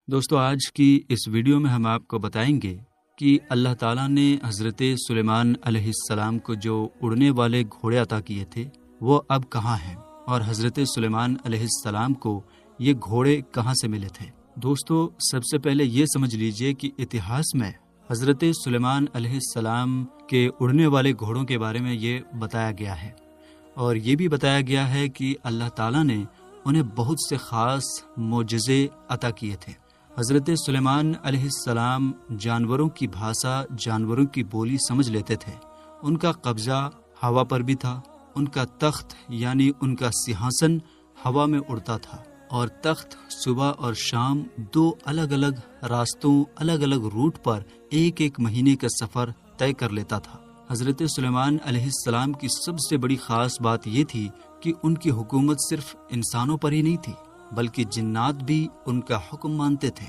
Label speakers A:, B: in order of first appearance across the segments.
A: دوستو آج کی اس ویڈیو میں ہم آپ کو بتائیں گے کہ اللہ تعالیٰ نے حضرت سلیمان علیہ السلام کو جو اڑنے والے گھوڑے عطا کیے تھے وہ اب کہاں ہیں، اور حضرت سلیمان علیہ السلام کو یہ گھوڑے کہاں سے ملے تھے۔ دوستو سب سے پہلے یہ سمجھ لیجئے کہ اتہاس میں حضرت سلیمان علیہ السلام کے اڑنے والے گھوڑوں کے بارے میں یہ بتایا گیا ہے، اور یہ بھی بتایا گیا ہے کہ اللہ تعالیٰ نے انہیں بہت سے خاص معجزے عطا کیے تھے۔ حضرت سلیمان علیہ السلام جانوروں کی بھاشا، جانوروں کی بولی سمجھ لیتے تھے۔ ان کا قبضہ ہوا پر بھی تھا، ان کا تخت یعنی ان کا سنہاسن ہوا میں اڑتا تھا، اور تخت صبح اور شام دو الگ الگ راستوں، الگ الگ روٹ پر ایک ایک مہینے کا سفر طے کر لیتا تھا۔ حضرت سلیمان علیہ السلام کی سب سے بڑی خاص بات یہ تھی کہ ان کی حکومت صرف انسانوں پر ہی نہیں تھی، بلکہ جنات بھی ان کا حکم مانتے تھے۔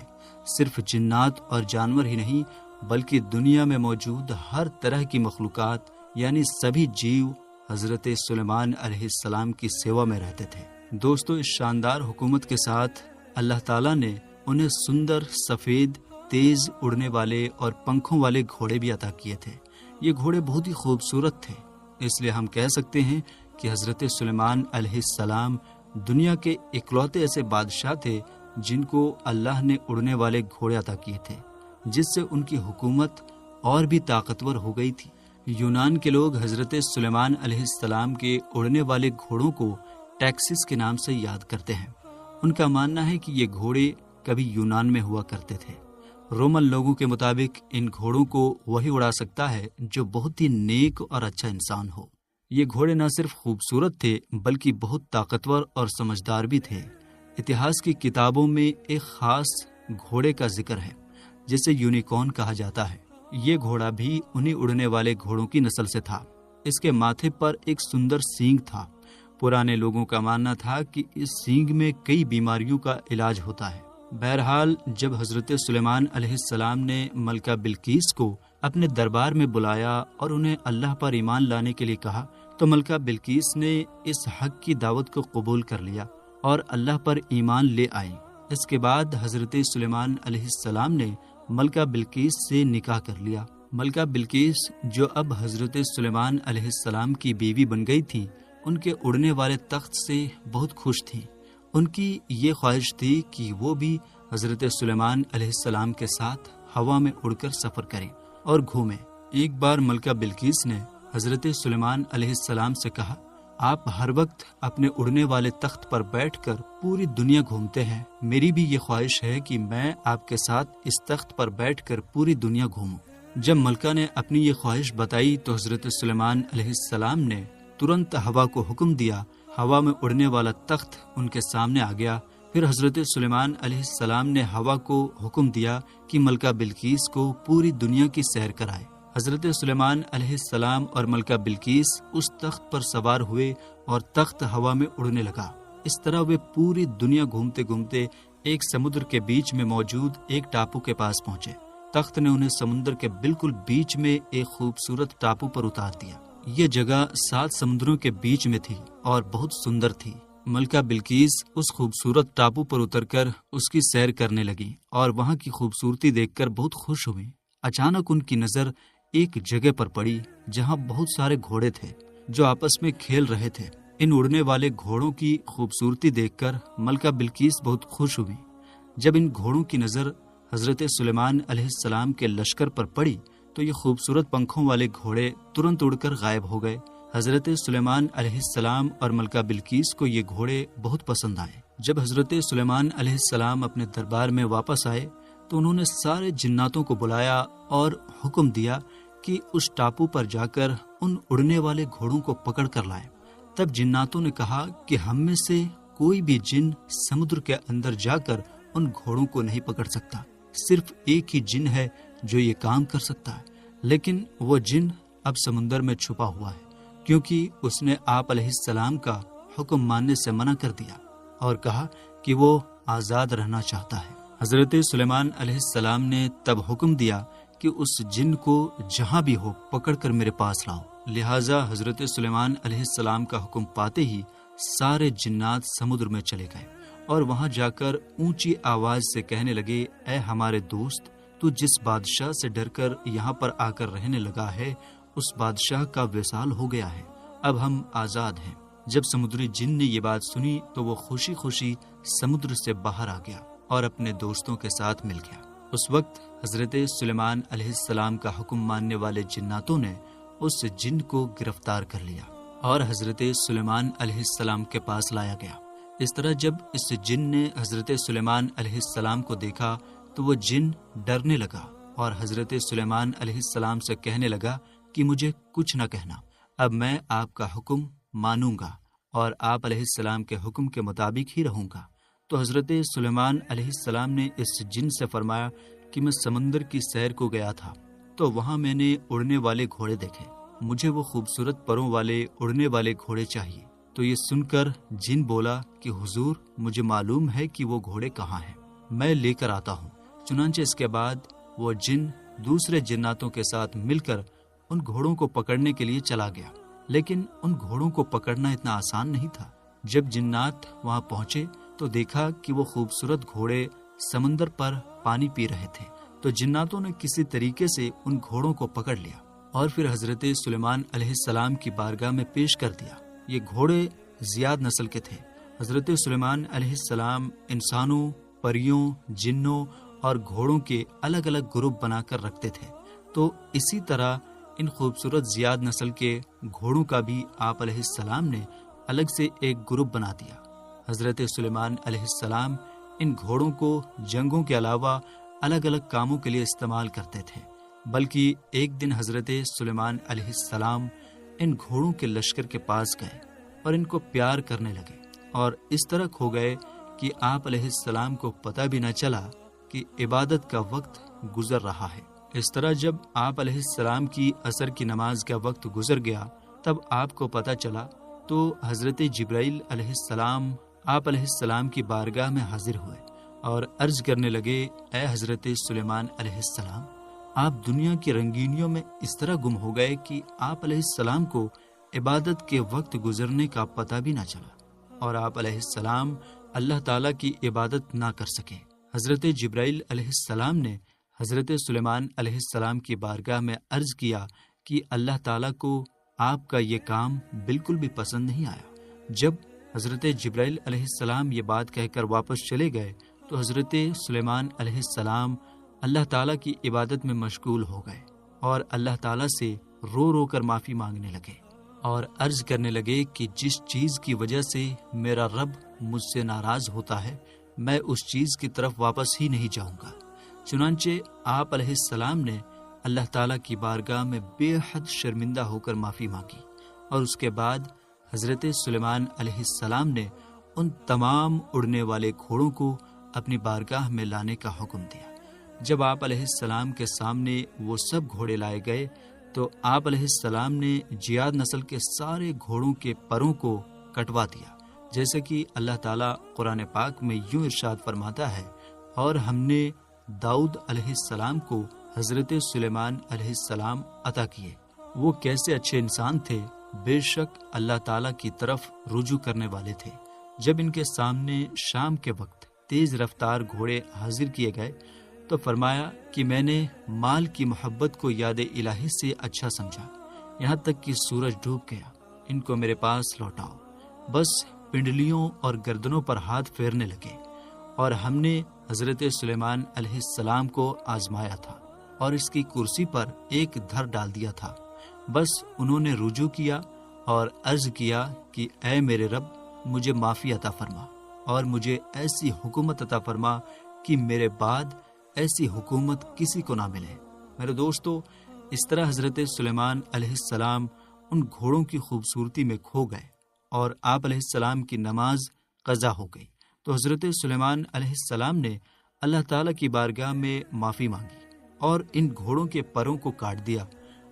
A: صرف جنات اور جانور ہی نہیں، بلکہ دنیا میں موجود ہر طرح کی مخلوقات یعنی سبھی جیو حضرت سلیمان علیہ السلام کی سیوا میں رہتے تھے۔ دوستو اس شاندار حکومت کے ساتھ اللہ تعالیٰ نے انہیں سندر، سفید، تیز اڑنے والے اور پنکھوں والے گھوڑے بھی عطا کیے تھے۔ یہ گھوڑے بہت ہی خوبصورت تھے، اس لیے ہم کہہ سکتے ہیں کہ حضرت سلیمان علیہ السلام دنیا کے اکلوتے ایسے بادشاہ تھے جن کو اللہ نے اڑنے والے گھوڑے عطا کیے تھے، جس سے ان کی حکومت اور بھی طاقتور ہو گئی تھی۔ یونان کے لوگ حضرت سلیمان علیہ السلام کے اڑنے والے گھوڑوں کو ٹیکسس کے نام سے یاد کرتے ہیں۔ ان کا ماننا ہے کہ یہ گھوڑے کبھی یونان میں ہوا کرتے تھے۔ رومن لوگوں کے مطابق ان گھوڑوں کو وہی اڑا سکتا ہے جو بہت ہی نیک اور اچھا انسان ہو۔ یہ گھوڑے نہ صرف خوبصورت تھے بلکہ بہت طاقتور اور سمجھدار بھی تھے۔ اتہاس کی کتابوں میں ایک خاص گھوڑے کا ذکر ہے جسے یونیکارن کہا جاتا ہے۔ یہ گھوڑا بھی انہی اڑنے والے گھوڑوں کی نسل سے تھا۔ اس کے ماتھے پر ایک سندر سینگ تھا۔ پرانے لوگوں کا ماننا تھا کہ اس سینگ میں کئی بیماریوں کا علاج ہوتا ہے۔ بہرحال جب حضرت سلیمان علیہ السلام نے ملکہ بلقیس کو اپنے دربار میں بلایا اور انہیں اللہ پر ایمان لانے کے لیے کہا تو ملکہ بلقیس نے اس حق کی دعوت کو قبول کر لیا اور اللہ پر ایمان لے آئی۔ اس کے بعد حضرت سلیمان علیہ السلام نے ملکہ بلقیس سے نکاح کر لیا۔ ملکہ بلقیس جو اب حضرت سلیمان علیہ السلام کی بیوی بن گئی تھی، ان کے اڑنے والے تخت سے بہت خوش تھی۔ ان کی یہ خواہش تھی کہ وہ بھی حضرت سلیمان علیہ السلام کے ساتھ ہوا میں اڑ کر سفر کریں اور گھومیں۔ ایک بار ملکہ بلقیس نے حضرت سلیمان علیہ السلام سے کہا، آپ ہر وقت اپنے اڑنے والے تخت پر بیٹھ کر پوری دنیا گھومتے ہیں، میری بھی یہ خواہش ہے کہ میں آپ کے ساتھ اس تخت پر بیٹھ کر پوری دنیا گھوموں۔ جب ملکہ نے اپنی یہ خواہش بتائی تو حضرت سلیمان علیہ السلام نے ترنت ہوا کو حکم دیا۔ ہوا میں اڑنے والا تخت ان کے سامنے آ گیا۔ پھر حضرت سلیمان علیہ السلام نے ہوا کو حکم دیا کہ ملکہ بلقیس کو پوری دنیا کی سیر کرائے۔ حضرت سلیمان علیہ السلام اور ملکہ بلقیس اس تخت پر سوار ہوئے اور تخت ہوا میں اڑنے لگا۔ اس طرح وہ پوری دنیا گھومتے گھومتے ایک سمندر کے بیچ میں موجود ایک ٹاپو کے پاس پہنچے۔ تخت نے انہیں سمندر کے بالکل بیچ میں ایک خوبصورت ٹاپو پر اتار دیا۔ یہ جگہ 7 سمندروں کے بیچ میں تھی اور بہت سندر تھی۔ ملکہ بلقیس اس خوبصورت ٹاپو پر اتر کر اس کی سیر کرنے لگی اور وہاں کی خوبصورتی دیکھ کر بہت خوش ہوئی۔ اچانک ان کی نظر ایک جگہ پر پڑی جہاں بہت سارے گھوڑے تھے جو آپس میں کھیل رہے تھے۔ ان اڑنے والے گھوڑوں کی خوبصورتی دیکھ کر ملکہ بلقیس بہت خوش ہوئی۔ جب ان گھوڑوں کی نظر حضرت سلیمان علیہ السلام کے لشکر پر پڑی تو یہ خوبصورت پنکھوں والے گھوڑے ترنت اڑ کر غائب ہو گئے۔ حضرت سلیمان علیہ السلام اور ملکہ بلقیس کو یہ گھوڑے بہت پسند آئے۔ جب حضرت سلیمان علیہ السلام اپنے دربار میں واپس آئے تو انہوں نے سارے جناتوں کو بلایا اور حکم دیا کہ اس ٹاپو پر جا کر ان اڑنے والے گھوڑوں کو پکڑ کر لائیں۔ تب جناتوں نے کہا کہ ہم میں سے کوئی بھی جن سمندر کے اندر جا کر ان گھوڑوں کو نہیں پکڑ سکتا، صرف ایک ہی جن ہے جو یہ کام کر سکتا ہے، لیکن وہ جن اب سمندر میں چھپا ہوا ہے، کیونکہ اس نے آپ علیہ السلام کا حکم ماننے سے منع کر دیا اور کہا کہ وہ آزاد رہنا چاہتا ہے۔ حضرت سلیمان علیہ السلام نے تب حکم دیا کہ اس جن کو جہاں بھی ہو پکڑ کر میرے پاس لاؤ۔ لہٰذا حضرت سلیمان علیہ السلام کا حکم پاتے ہی سارے جنات سمندر میں چلے گئے اور وہاں جا کر اونچی آواز سے کہنے لگے، اے ہمارے دوست، تو جس بادشاہ سے ڈر کر یہاں پر آ کر رہنے لگا ہے اس بادشاہ کا وصال ہو گیا ہے، اب ہم آزاد ہیں۔ جب سمندری جن نے یہ بات سنی تو وہ خوشی خوشی سمندر سے باہر آ گیا اور اپنے دوستوں کے ساتھ مل گیا۔ اس وقت حضرت سلیمان علیہ السلام کا حکم ماننے والے جناتوں نے اس جن کو گرفتار کر لیا اور حضرت سلیمان علیہ السلام کے پاس لایا گیا۔ اس طرح جب اس جن نے حضرت سلیمان علیہ السلام کو دیکھا تو وہ جن ڈرنے لگا اور حضرت سلیمان علیہ السلام سے کہنے لگا کہ مجھے کچھ نہ کہنا، اب میں آپ کا حکم مانوں گا اور آپ علیہ السلام کے حکم کے مطابق ہی رہوں گا۔ تو حضرت سلیمان علیہ السلام نے اس جن سے فرمایا کہ میں سمندر کی سیر کو گیا تھا تو وہاں میں نے اڑنے والے گھوڑے دیکھے، مجھے وہ خوبصورت پروں والے اڑنے والے گھوڑے چاہیے۔ تو یہ سن کر جن بولا کہ حضور، مجھے معلوم ہے کہ وہ گھوڑے کہاں ہیں، میں لے کر آتا ہوں۔ چنانچہ اس کے بعد وہ جن دوسرے جناتوں کے ساتھ مل کر ان گھوڑوں کو پکڑنے کے لیے چلا گیا، لیکن ان گھوڑوں کو پکڑنا اتنا آسان نہیں تھا۔ جب جنات وہاں پہنچے تو دیکھا کہ وہ خوبصورت گھوڑے سمندر پر پانی پی رہے تھے، تو جناتوں نے کسی طریقے سے ان گھوڑوں کو پکڑ لیا اور پھر حضرت سلیمان علیہ السلام کی بارگاہ میں پیش کر دیا۔ یہ گھوڑے زیاد نسل کے تھے۔ حضرت سلیمان علیہ السلام انسانوں، پریوں، جنوں اور گھوڑوں کے الگ الگ گروپ بنا کر رکھتے تھے، تو اسی طرح ان خوبصورت زیاد نسل کے گھوڑوں کا بھی آپ علیہ السلام نے الگ سے ایک گروپ بنا دیا۔ حضرت سلیمان علیہ السلام ان گھوڑوں کو جنگوں کے علاوہ الگ الگ کاموں کے لیے استعمال کرتے تھے، بلکہ ایک دن حضرت سلیمان علیہ السلام ان گھوڑوں کے لشکر کے پاس گئے اور ان کو پیار کرنے لگے اور اس طرح کھو گئے کہ آپ علیہ السلام کو پتہ بھی نہ چلا کہ عبادت کا وقت گزر رہا ہے۔ اس طرح جب آپ علیہ السلام کی عصر کی نماز کا وقت گزر گیا تب آپ کو پتہ چلا تو حضرت جبرائیل علیہ السلام آپ علیہ السلام کی بارگاہ میں حاضر ہوئے اور عرض کرنے لگے، اے حضرت سلیمان علیہ السلام، آپ دنیا کی رنگینیوں میں اس طرح گم ہو گئے کہ آپ علیہ السلام کو عبادت کے وقت گزرنے کا پتہ بھی نہ چلا اور آپ علیہ السلام اللہ تعالیٰ کی عبادت نہ کر سکے۔ حضرت جبرائیل علیہ السلام نے حضرت سلیمان علیہ السلام کی بارگاہ میں عرض کیا کہ اللہ تعالیٰ کو آپ کا یہ کام بالکل بھی پسند نہیں آیا۔ جب حضرت جبرائیل علیہ السلام یہ بات کہہ کر واپس چلے گئے تو حضرت سلیمان علیہ السلام اللہ تعالیٰ کی عبادت میں مشغول ہو گئے اور اللہ تعالیٰ سے رو رو کر معافی مانگنے لگے اور عرض کرنے لگے کہ جس چیز کی وجہ سے میرا رب مجھ سے ناراض ہوتا ہے میں اس چیز کی طرف واپس ہی نہیں جاؤں گا۔ چنانچہ آپ علیہ السلام نے اللہ تعالیٰ کی بارگاہ میں بے حد شرمندہ ہو کر معافی مانگی اور اس کے بعد حضرت سلیمان علیہ السلام نے ان تمام اڑنے والے گھوڑوں کو اپنی بارگاہ میں لانے کا حکم دیا۔ جب آپ علیہ السلام کے سامنے وہ سب گھوڑے لائے گئے تو آپ علیہ السلام نے جیاد نسل کے سارے گھوڑوں کے پروں کو کٹوا دیا، جیسے کہ اللہ تعالیٰ قرآن پاک میں یوں ارشاد فرماتا ہے، اور ہم نے داؤد علیہ السلام کو حضرت سلیمان علیہ السلام عطا کیے۔ وہ کیسے اچھے انسان تھے، بے شک اللہ تعالیٰ کی طرف رجوع کرنے والے تھے۔ جب ان کے سامنے شام کے وقت تیز رفتار گھوڑے حاضر کیے گئے تو فرمایا کہ میں نے مال کی محبت کو یاد الہی سے اچھا سمجھا، یہاں تک کہ سورج ڈوب گیا، ان کو میرے پاس لوٹاؤ۔ بس پنڈلیوں اور گردنوں پر ہاتھ پھیرنے لگے اور ہم نے حضرت سلیمان علیہ السلام کو آزمایا تھا اور اس کی کرسی پر ایک دھر ڈال دیا تھا۔ بس انہوں نے رجوع کیا اور عرض کیا کہ اے میرے رب، مجھے معافی عطا فرما اور مجھے ایسی حکومت عطا فرما کہ میرے بعد ایسی حکومت کسی کو نہ ملے۔ میرے دوستو، اس طرح حضرت سلیمان علیہ السلام ان گھوڑوں کی خوبصورتی میں کھو گئے اور آپ علیہ السلام کی نماز قضا ہو گئی تو حضرت سلیمان علیہ السلام نے اللہ تعالیٰ کی بارگاہ میں معافی مانگی اور ان گھوڑوں کے پروں کو کاٹ دیا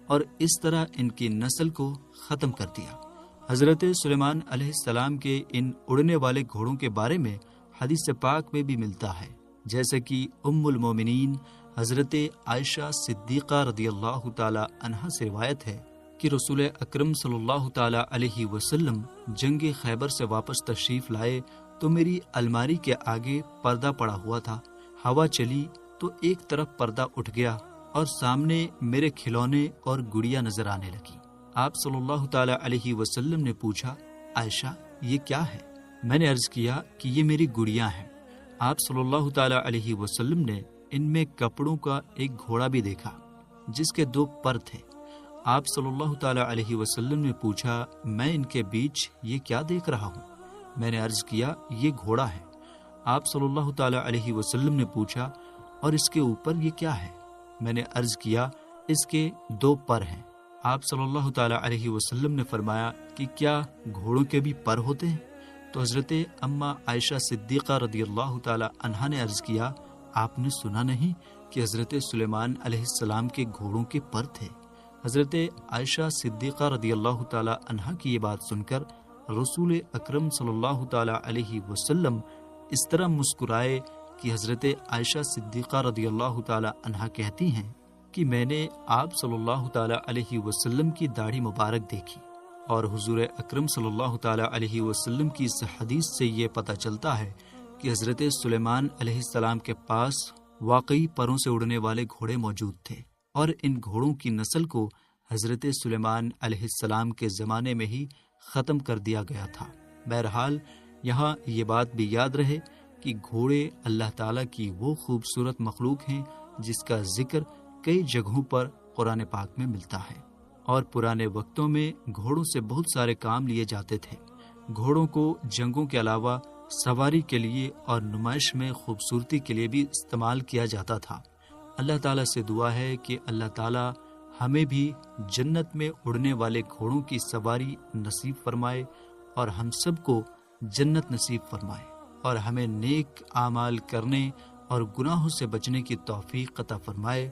A: اور اس طرح ان کی نسل کو ختم کر دیا۔ حضرت سلیمان علیہ السلام کے ان اڑنے والے گھوڑوں کے بارے میں حدیث پاک میں بھی ملتا ہے، جیسے کہ ام المومنین حضرت عائشہ صدیقہ رضی اللہ تعالی عنہا سے روایت ہے کہ رسول اکرم صلی اللہ تعالی علیہ وسلم جنگ خیبر سے واپس تشریف لائے تو میری الماری کے آگے پردہ پڑا ہوا تھا۔ ہوا چلی تو ایک طرف پردہ اٹھ گیا اور سامنے میرے کھلونے اور گڑیا نظر آنے لگی۔ آپ صلی اللہ تعالی علیہ وسلم نے پوچھا، عائشہ یہ کیا ہے؟ میں نے عرض کیا کہ یہ میری گڑیاں ہیں۔ آپ صلی اللہ تعالی علیہ وسلم نے ان میں کپڑوں کا ایک گھوڑا بھی دیکھا جس کے 2 پر تھے۔ آپ صلی اللہ تعالی علیہ وسلم نے پوچھا، میں ان کے بیچ یہ کیا دیکھ رہا ہوں؟ میں نے عرض کیا، یہ گھوڑا ہے۔ آپ صلی اللہ تعالی علیہ وسلم نے پوچھا، اور اس کے اوپر یہ کیا ہے؟ میں نے عرض کیا، اس کے 2 پر ہیں۔ آپ صلی اللہ تعالی علیہ وسلم نے فرمایا کہ کیا گھوڑوں کے بھی پر ہوتے ہیں؟ تو حضرت اما عائشہ صدیقہ رضی اللہ تعالی عنہا نے عرض کیا، آپ نے سنا نہیں کہ حضرت سلیمان علیہ السلام کے گھوڑوں کے پر تھے؟ حضرت عائشہ صدیقہ رضی اللہ تعالی عنہا کی یہ بات سن کر رسول اکرم صلی اللہ تعالی علیہ وسلم اس طرح مسکرائے کہ حضرت عائشہ صدیقہ رضی اللہ تعالی عنہا کہتی ہیں کہ میں نے آپ صلی اللہ تعالی علیہ وسلم کی داڑھی مبارک دیکھی، اور حضور اکرم صلی اللہ تعالی علیہ وسلم کی اس حدیث سے یہ پتہ چلتا ہے کہ حضرت سلیمان علیہ السلام کے پاس واقعی پروں سے اڑنے والے گھوڑے موجود تھے، اور ان گھوڑوں کی نسل کو حضرت سلیمان علیہ السلام کے زمانے میں ہی ختم کر دیا گیا تھا۔ بہرحال یہاں یہ بات بھی یاد رہے کہ گھوڑے اللہ تعالیٰ کی وہ خوبصورت مخلوق ہیں جس کا ذکر کئی جگہوں پر قرآن پاک میں ملتا ہے، اور پرانے وقتوں میں گھوڑوں سے بہت سارے کام لیے جاتے تھے۔ گھوڑوں کو جنگوں کے علاوہ سواری کے لیے اور نمائش میں خوبصورتی کے لیے بھی استعمال کیا جاتا تھا۔ اللہ تعالیٰ سے دعا ہے کہ اللہ تعالیٰ ہمیں بھی جنت میں اڑنے والے گھوڑوں کی سواری نصیب فرمائے، اور ہم سب کو جنت نصیب فرمائے، اور ہمیں نیک اعمال کرنے اور گناہوں سے بچنے کی توفیق عطا فرمائے،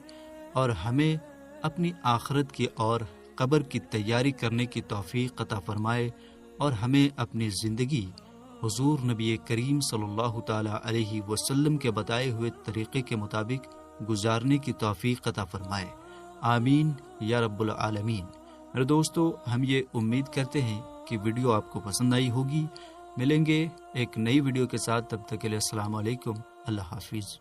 A: اور ہمیں اپنی آخرت کی اور قبر کی تیاری کرنے کی توفیق عطا فرمائے، اور ہمیں اپنی زندگی حضور نبی کریم صلی اللہ تعالی علیہ وسلم کے بتائے ہوئے طریقے کے مطابق گزارنے کی توفیق عطا فرمائے۔ آمین یا رب العالمین۔ میرے دوستو، ہم یہ امید کرتے ہیں کہ ویڈیو آپ کو پسند آئی ہوگی۔ ملیں گے ایک نئی ویڈیو کے ساتھ، تب تک کے لیے السلام علیکم، اللہ حافظ۔